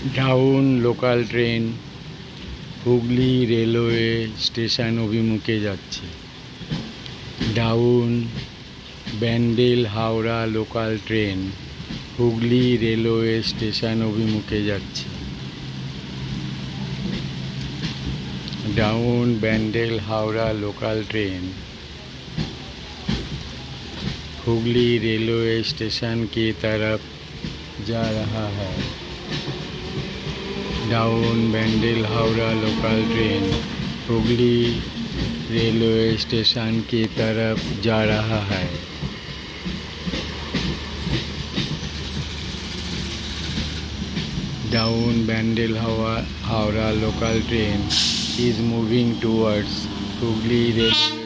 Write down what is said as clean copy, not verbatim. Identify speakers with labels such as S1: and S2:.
S1: Down local train Hooghly railway station অভিমুখে যাচ্ছে। Down Bandel Howrah local train Hooghly railway station অভিমুখে যাচ্ছে। Down Bandel Howrah local train Hooghly railway station की तरफ जा रहा है। Down Bandel Howrah local train Hooghly railway station की तरफ जा रहा है। Down Bandel Howrah local train is moving towards Hooghly Railway